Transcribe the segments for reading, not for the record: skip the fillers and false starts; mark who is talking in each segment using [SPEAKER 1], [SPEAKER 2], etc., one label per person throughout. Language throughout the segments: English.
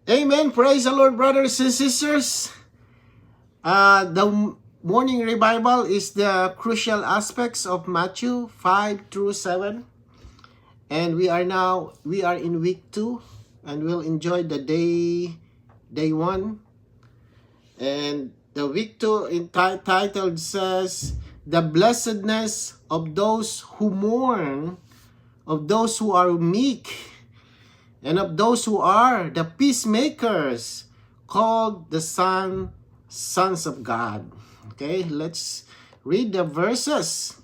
[SPEAKER 1] Amen. Praise the Lord, brothers and sisters. The morning revival is the crucial aspects of Matthew 5 through 7. And we are in week 2 and we'll enjoy the day 1. And the week 2 titled says, the blessedness of those who mourn, of those who are meek, and of those who are the peacemakers, called the sons of God. Okay, let's read the verses.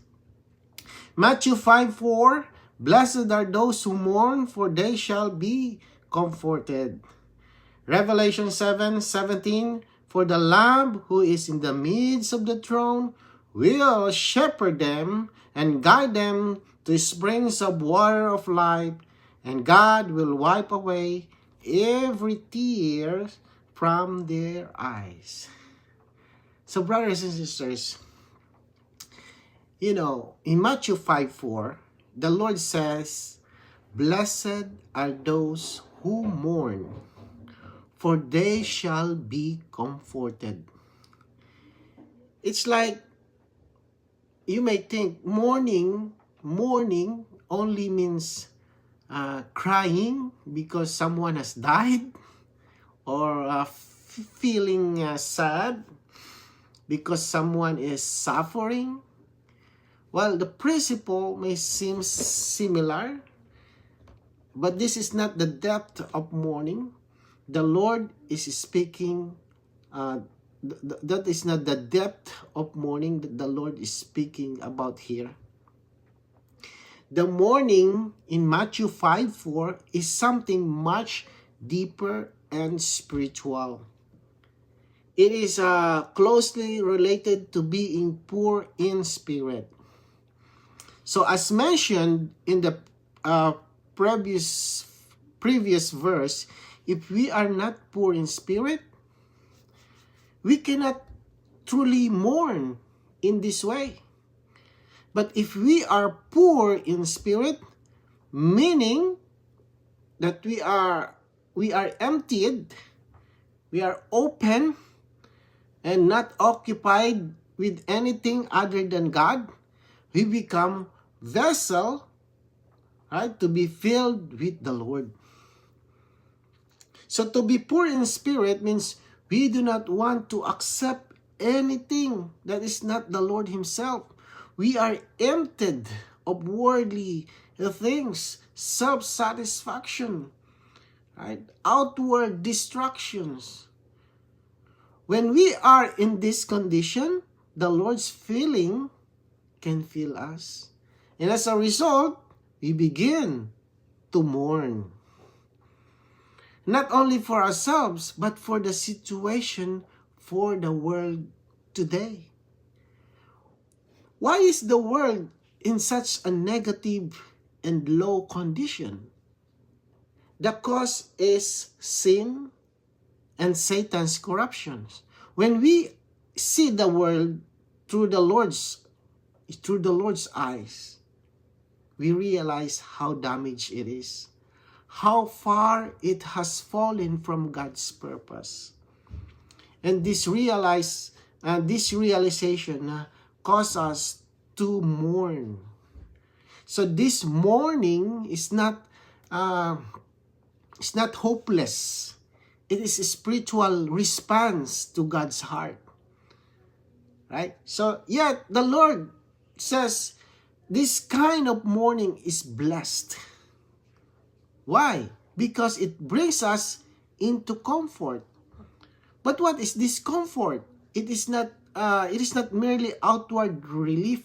[SPEAKER 1] Matthew 5:4, blessed are those who mourn, for they shall be comforted. Revelation 7:17, for the Lamb who is in the midst of the throne will shepherd them and guide them to springs of water of life, and God will wipe away every tear from their eyes. So brothers and sisters, in Matthew 5:4, the Lord says, blessed are those who mourn, for they shall be comforted. It's like, you may think mourning only means crying because someone has died, or feeling sad because someone is suffering. Well, the principle may seem similar, but this is not the depth of mourning. The Lord is speaking, that is not the depth of mourning that the Lord is speaking about here. The mourning in Matthew 5:4 is something much deeper and spiritual. It is closely related to being poor in spirit. So as mentioned in the previous verse, if we are not poor in spirit, we cannot truly mourn in this way. But if we are poor in spirit, meaning that we are emptied, we are open and not occupied with anything other than God, we become vessel, right, to be filled with the Lord. So to be poor in spirit means we do not want to accept anything that is not the Lord Himself. We are emptied of worldly things, self-satisfaction, right? Outward distractions. When we are in this condition, the Lord's feeling can fill us. And as a result, we begin to mourn. Not only for ourselves, but for the situation for the world today. Why is the world in such a negative and low condition? The cause is sin and Satan's corruptions. When we see the world through the Lord's eyes, we realize how damaged it is, how far it has fallen from God's purpose. And this realization cause us to mourn. So this mourning is not hopeless. It is a spiritual response to God's heart. Right? So yet the Lord says this kind of mourning is blessed. Why? Because it brings us into comfort. But what is this comfort? It is not merely outward relief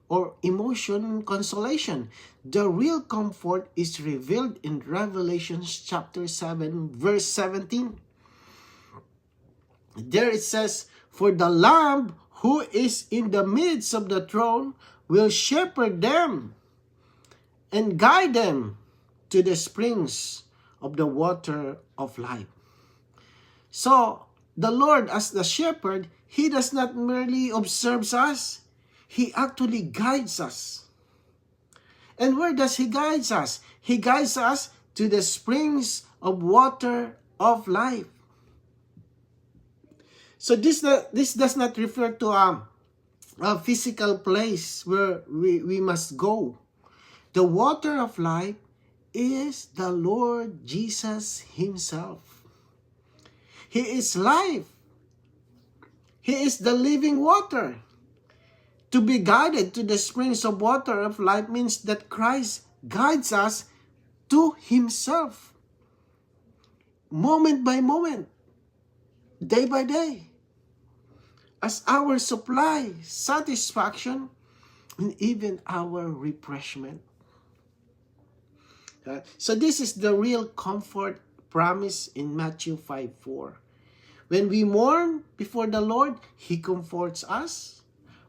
[SPEAKER 1] or emotion consolation. The real comfort is revealed in Revelation chapter 7, verse 17. There it says, for the Lamb who is in the midst of the throne will shepherd them and guide them to the springs of the water of life. So, the Lord as the shepherd, He does not merely observe us, He actually guides us. And where does He guide us? He guides us to the springs of water of life. So this does not refer to a physical place where we must go. The water of life is the Lord Jesus Himself. He is life. He is the living water. To be guided to the springs of water of life means that Christ guides us to Himself. Moment by moment, day by day, as our supply, satisfaction, and even our refreshment. So this is the real comfort promise in Matthew 5:4. When we mourn before the Lord, He comforts us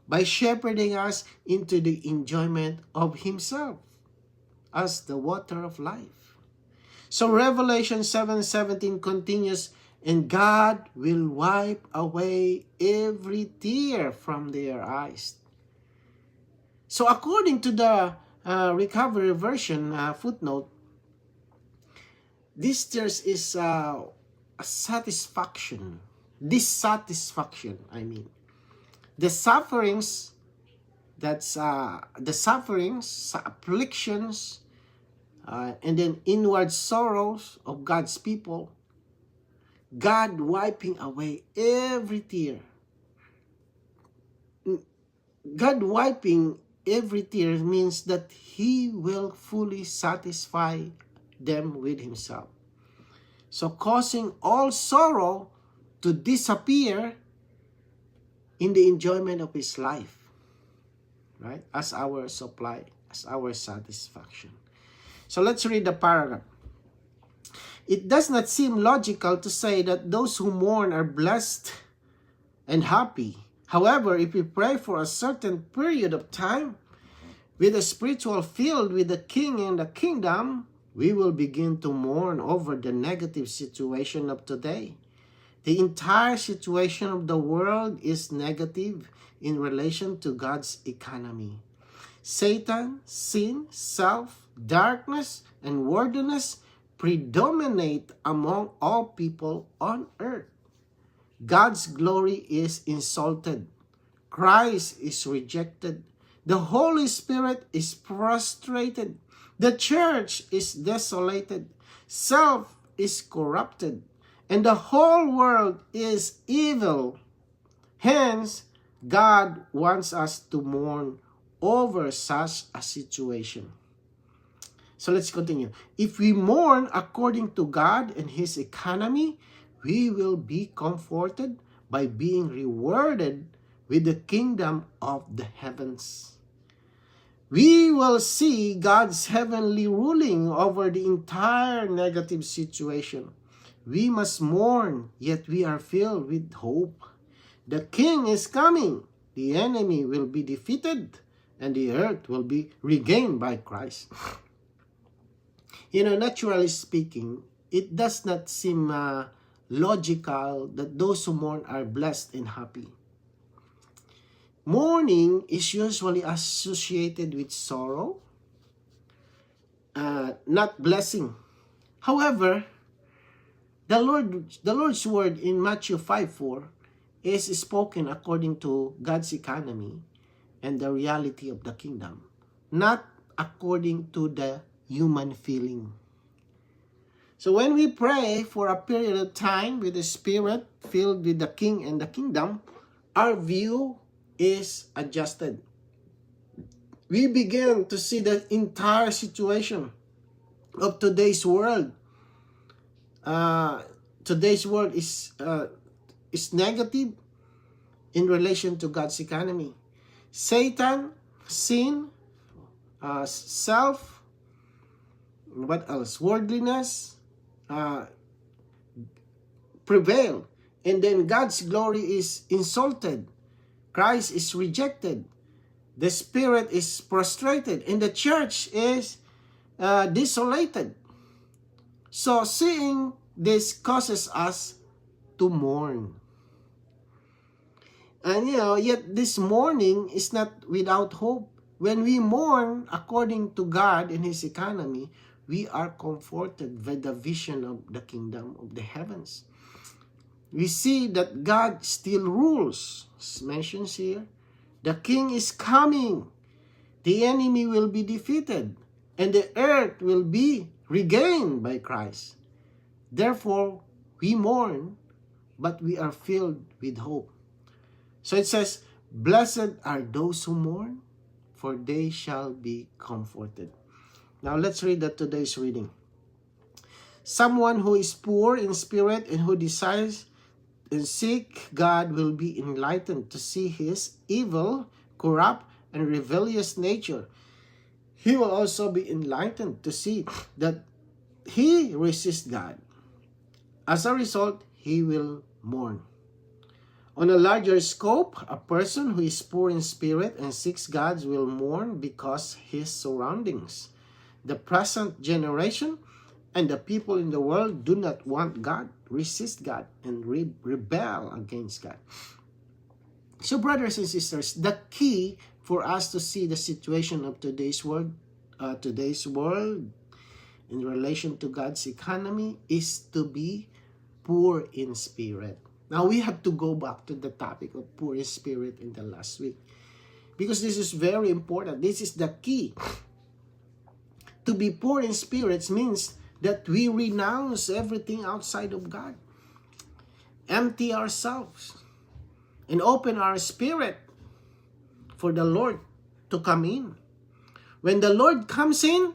[SPEAKER 1] by shepherding us into the enjoyment of Himself as the water of life. So Revelation 7:17 continues, and God will wipe away every tear from their eyes. So according to the Recovery Version footnote, this tears is a satisfaction, dissatisfaction, I mean. The sufferings, afflictions, and then inward sorrows of God's people, God wiping away every tear. God wiping every tear means that He will fully satisfy them with Himself. So causing all sorrow to disappear in the enjoyment of His life, right? As our supply, as our satisfaction. So let's read the paragraph. It does not seem logical to say that those who mourn are blessed and happy. However, if we pray for a certain period of time with a spiritual filled with the King and the kingdom, we will begin to mourn over the negative situation of today. The entire situation of the world is negative in relation to God's economy. Satan, sin, self, darkness, and worldliness predominate among all people on earth. God's glory is insulted. Christ is rejected. The Holy Spirit is prostrated. The church is desolated. Self is corrupted. And the whole world is evil. Hence, God wants us to mourn over such a situation. So let's continue. If we mourn according to God and His economy, we will be comforted by being rewarded with the kingdom of the heavens. We will see God's heavenly ruling over the entire negative situation. We must mourn, yet we are filled with hope. The King is coming. The enemy will be defeated, and the earth will be regained by Christ. Naturally speaking, it does not seem logical that those who mourn are blessed and happy. Mourning is usually associated with sorrow, not blessing. However, the Lord's word in Matthew 5:4 is spoken according to God's economy and the reality of the kingdom, not according to the human feeling. So when we pray for a period of time with the Spirit filled with the King and the kingdom, our view is adjusted. We begin to see the entire situation of today's world. Today's world is negative in relation to God's economy. Satan, sin, self, what else? Worldliness prevail. And then God's glory is insulted. Christ is rejected. The Spirit is prostrated. And the church is desolated. So seeing this causes us to mourn. And yet this mourning is not without hope. When we mourn according to God and His economy, we are comforted by the vision of the kingdom of the heavens. We see that God still rules. As mentioned here, the king is coming. The enemy will be defeated, and the earth will be regained by Christ. Therefore, we mourn, but we are filled with hope. So it says, blessed are those who mourn, for they shall be comforted. Now let's read that today's reading. Someone who is poor in spirit and who desires and seek God will be enlightened to see his evil, corrupt, and rebellious nature. He will also be enlightened to see that he resists God. As a result, he will mourn. On a larger scope, a person who is poor in spirit and seeks God will mourn because his surroundings, the present generation, and the people in the world do not want God, resist God, and rebel against God. So, brothers and sisters, the key for us to see the situation of today's world in relation to God's economy is to be poor in spirit. Now, we have to go back to the topic of poor in spirit in the last week, because this is very important. This is the key. To be poor in spirits means that we renounce everything outside of God, empty ourselves, and open our spirit for the Lord to come in. When the Lord comes in,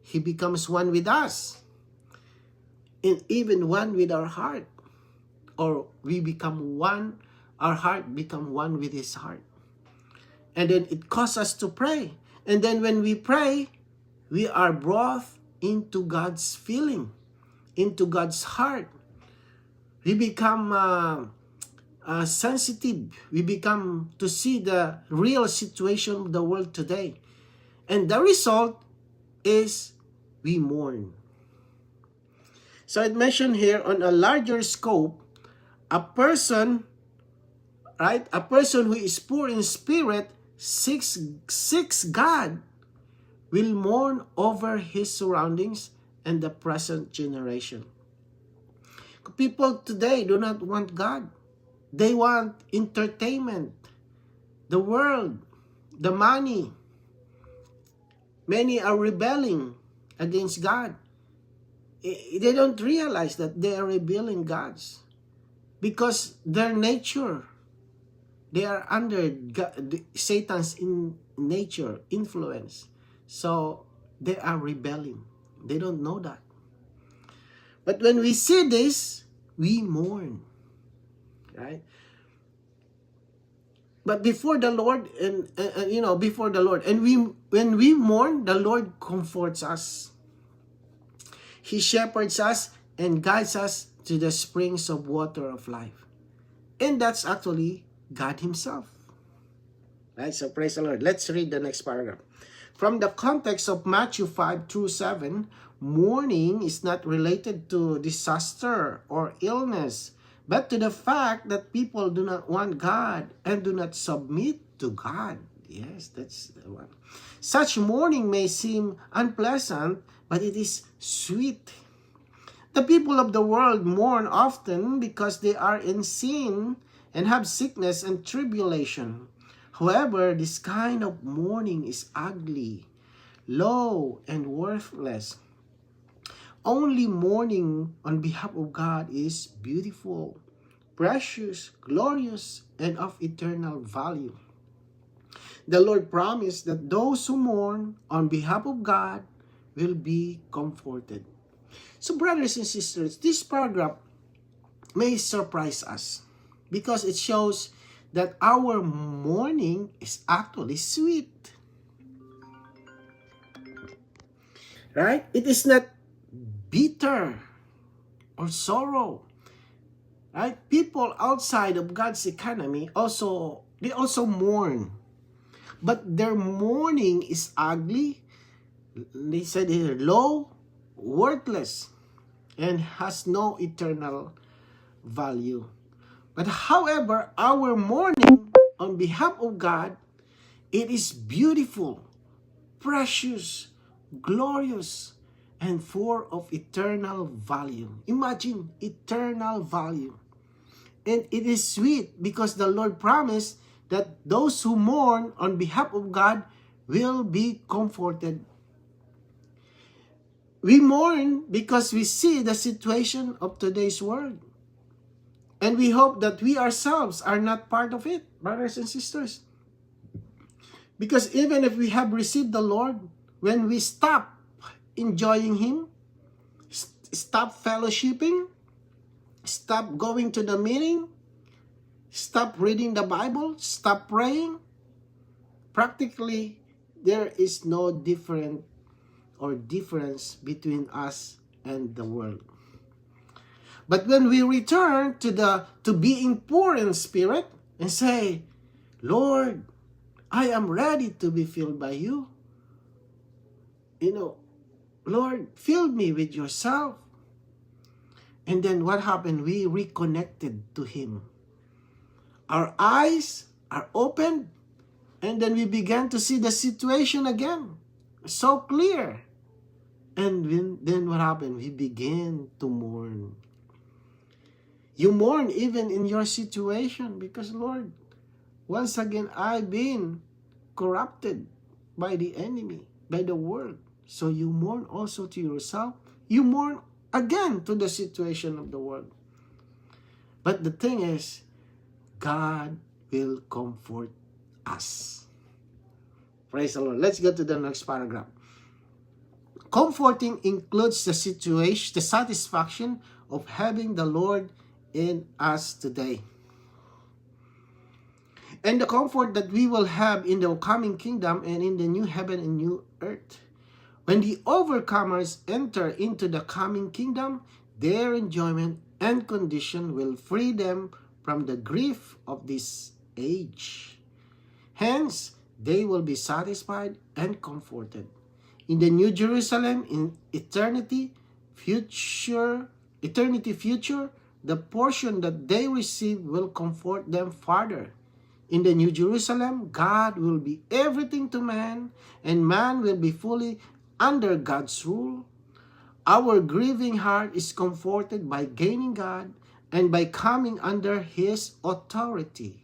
[SPEAKER 1] He becomes one with us, and even one with our heart. Or we become one, our heart become one with His heart. And then it causes us to pray. And then when we pray, we are brought into God's feeling, into God's heart. We become sensitive. We become to see the real situation of the world today. And the result is we mourn. So it mentioned here on a larger scope, a person who is poor in spirit seeks God will mourn over his surroundings and the present generation. People today do not want God. They want entertainment, the world, the money. Many are rebelling against God. They don't realize that they are rebelling God's, because their nature, they are under Satan's nature influence. So they are rebelling. They don't know that. But when we see this, we mourn, right? But before the Lord, when we mourn, the Lord comforts us. He shepherds us and guides us to the springs of water of life. And that's actually God Himself. Right? So praise the Lord. Let's read the next paragraph. From the context of Matthew 5-7, mourning is not related to disaster or illness, but to the fact that people do not want God and do not submit to God. Yes, that's the one. Such mourning may seem unpleasant, but it is sweet. The people of the world mourn often because they are in sin and have sickness and tribulation. However, this kind of mourning is ugly, low, and worthless. Only mourning on behalf of God is beautiful, precious, glorious, and of eternal value. The Lord promised that those who mourn on behalf of God will be comforted. So, brothers and sisters, this paragraph may surprise us because it shows that our mourning is actually sweet. Right? It is not bitter or sorrow. Right? People outside of God's economy also mourn. But their mourning is ugly. They said here, low, worthless, and has no eternal value. But however, our mourning on behalf of God, it is beautiful, precious, glorious, and for of eternal value. Imagine, eternal value. And it is sweet because the Lord promised that those who mourn on behalf of God will be comforted. We mourn because we see the situation of today's world. And we hope that we ourselves are not part of it, brothers and sisters. Because even if we have received the Lord, when we stop enjoying Him, stop fellowshipping, stop going to the meeting, stop reading the Bible, stop praying, practically there is no difference between us and the world. But when we return to being poor in spirit and say, Lord, I am ready to be filled by you. Lord, fill me with yourself. And then what happened? We reconnected to Him. Our eyes are opened, and then we began to see the situation again. So clear. And then what happened? We began to mourn. You mourn even in your situation because, Lord, once again, I've been corrupted by the enemy, by the world. So you mourn also to yourself. You mourn again to the situation of the world. But the thing is, God will comfort us. Praise the Lord. Let's go to the next paragraph. Comforting includes the situation, the satisfaction of having the Lord in us today. And the comfort that we will have in the coming kingdom and in the new heaven and new earth. When the overcomers enter into the coming kingdom, their enjoyment and condition will free them from the grief of this age. Hence, they will be satisfied and comforted. In the New Jerusalem, in eternity future, the portion that they receive will comfort them further. In the New Jerusalem, God will be everything to man, and man will be fully under God's rule. Our grieving heart is comforted by gaining God and by coming under His authority.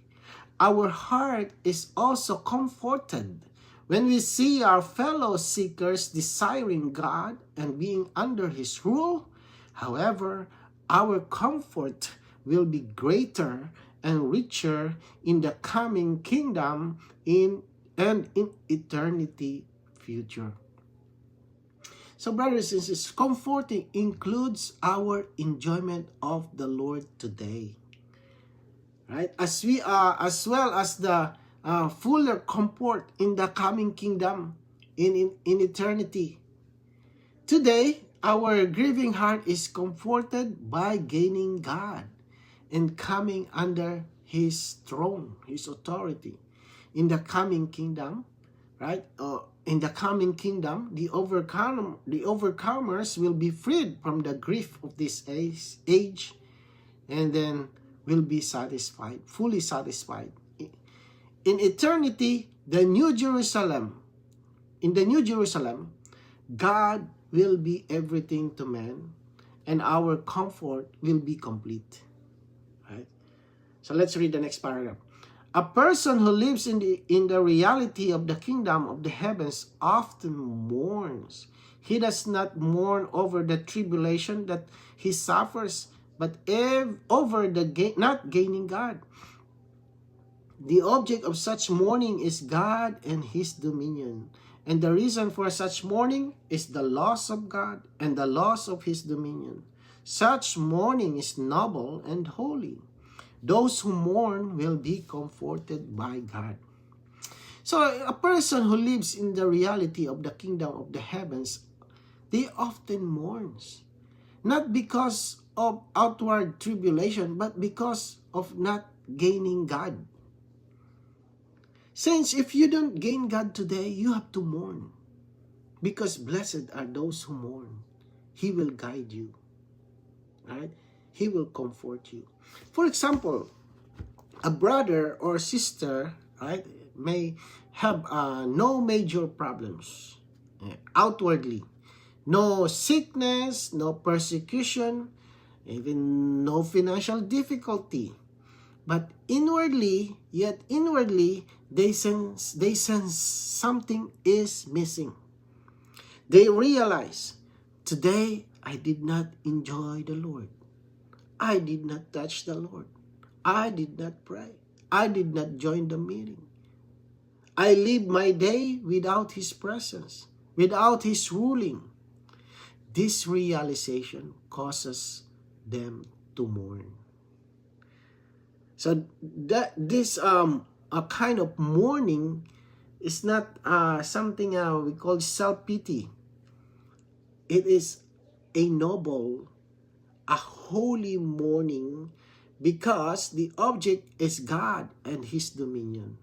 [SPEAKER 1] Our heart is also comforted when we see our fellow seekers desiring God and being under His rule. However, our comfort will be greater and richer in the coming kingdom and in eternity future. So brothers and sisters, comforting includes our enjoyment of the Lord today. Right? As well as the fuller comfort in the coming kingdom in eternity. Today, our grieving heart is comforted by gaining God and coming under His throne, His authority. In the coming kingdom, right? In the coming kingdom, the overcomers will be freed from the grief of this age, and then will be satisfied, fully satisfied. In eternity, in the New Jerusalem, God will be everything to man, and our comfort will be complete. Right? So let's read the next paragraph. A person who lives in the reality of the kingdom of the heavens often mourns. He does not mourn over the tribulation that he suffers, but over the not gaining God. The object of such mourning is God and His dominion. And the reason for such mourning is the loss of God and the loss of His dominion. Such mourning is noble and holy. Those who mourn will be comforted by God. So a person who lives in the reality of the kingdom of the heavens, they often mourns. Not because of outward tribulation, but because of not gaining God. Saints, if you don't gain God today, you have to mourn. Because blessed are those who mourn. He will guide you. Right? He will comfort you. For example, a brother or sister, right, may have no major problems outwardly. no sickness, no persecution, even no financial difficulty. But inwardly, yet inwardly, they sense something is missing. They realize, today I did not enjoy the Lord. I did not touch the Lord. I did not pray. I did not join the meeting. I live my day without His presence, without His ruling. This realization causes them to mourn. So this a kind of mourning is not something we call self-pity. It is a noble, a holy mourning, because the object is God and His dominion.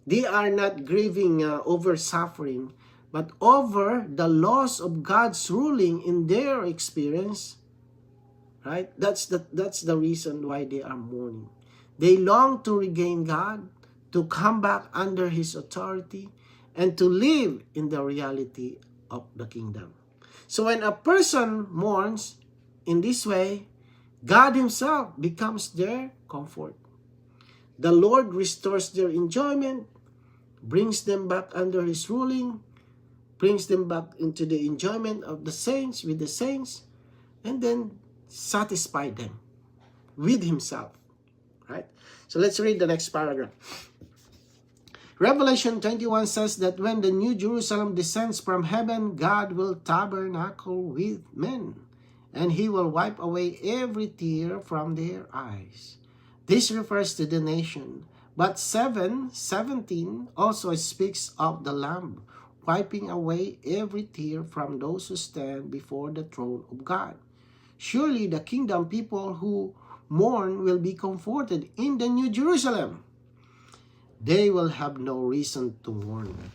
[SPEAKER 1] They are not grieving over suffering, but over the loss of God's ruling in their experience. Right? That's the reason why they are mourning. They long to regain God, to come back under His authority, and to live in the reality of the kingdom. So when a person mourns in this way, God Himself becomes their comfort. The Lord restores their enjoyment, brings them back under His ruling, brings them back into the enjoyment of the saints with the saints, and then satisfy them with Himself. Right? So let's read the next paragraph. Revelation 21 says that when the New Jerusalem descends from heaven, God will tabernacle with men, and He will wipe away every tear from their eyes. This refers to the nation, but 7:17 also speaks of the Lamb, wiping away every tear from those who stand before the throne of God. Surely the kingdom people who mourn will be comforted in the New Jerusalem. They will have no reason to mourn.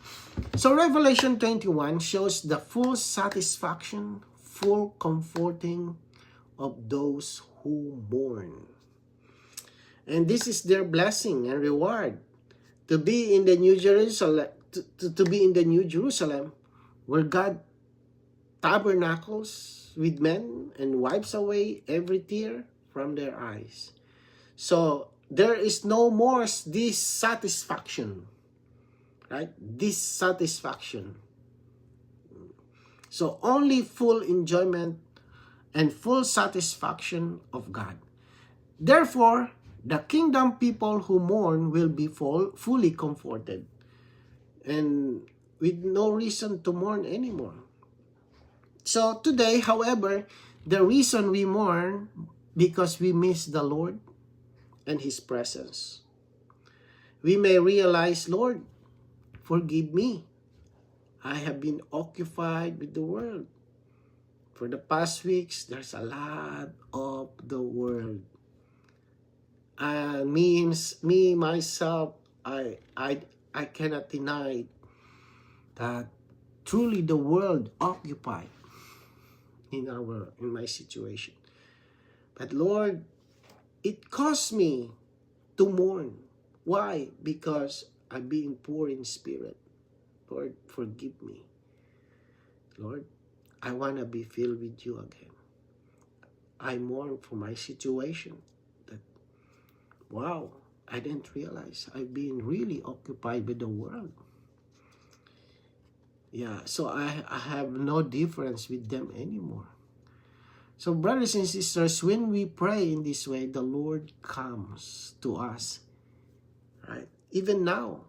[SPEAKER 1] So Revelation 21 shows the full satisfaction, full comforting of those who mourn. And this is their blessing and reward, to be in the New Jerusalem, to be in the New Jerusalem, where God tabernacles with men and wipes away every tear from their eyes. So there is no more dissatisfaction, right? Dissatisfaction. So only full enjoyment and full satisfaction of God. Therefore, the kingdom people who mourn will be fully comforted, and with no reason to mourn anymore. So today, however, the reason we mourn because we miss the Lord and His presence. We may realize, Lord, forgive me. I have been occupied with the world. For the past weeks, there's a lot of the world. Myself, I cannot deny that truly the world occupied in my situation. But Lord, it caused me to mourn. Why? Because I'm being poor in spirit. Lord, forgive me. Lord, I want to be filled with you again. I mourn for my situation. That, wow, I didn't realize I've been really occupied with the world. Yeah, so I have no difference with them anymore. So brothers and sisters, when we pray in this way, the Lord comes to us, right? Even now,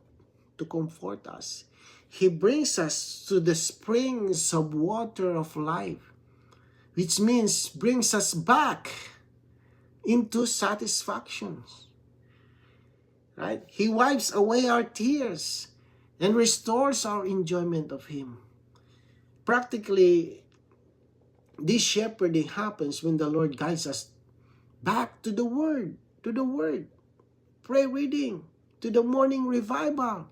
[SPEAKER 1] to comfort us. He brings us to the springs of water of life, which means brings us back into satisfactions, right? He wipes away our tears and restores our enjoyment of Him. Practically, this shepherding happens when the Lord guides us back to the Word, prayer reading, to the morning revival,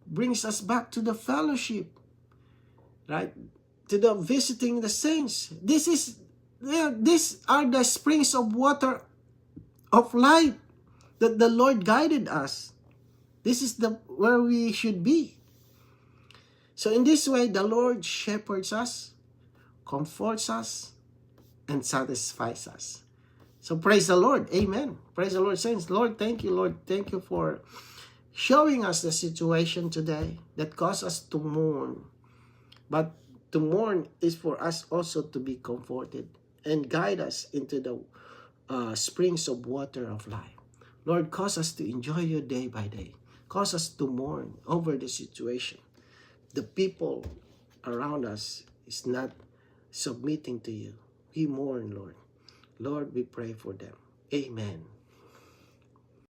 [SPEAKER 1] brings us back to the fellowship, right? To the visiting the saints. These are the springs of water of life that the Lord guided us. This is where we should be. So in this way, the Lord shepherds us comforts us, and satisfies us. So praise the Lord. Amen. Praise the Lord, saints. Lord, thank you, Lord. Thank you for showing us the situation today that caused us to mourn. But to mourn is for us also to be comforted and guide us into the springs of water of life. Lord, cause us to enjoy you day by day. Cause us to mourn over the situation. The people around us is not submitting to you. We mourn, Lord. Lord, we pray for them. Amen.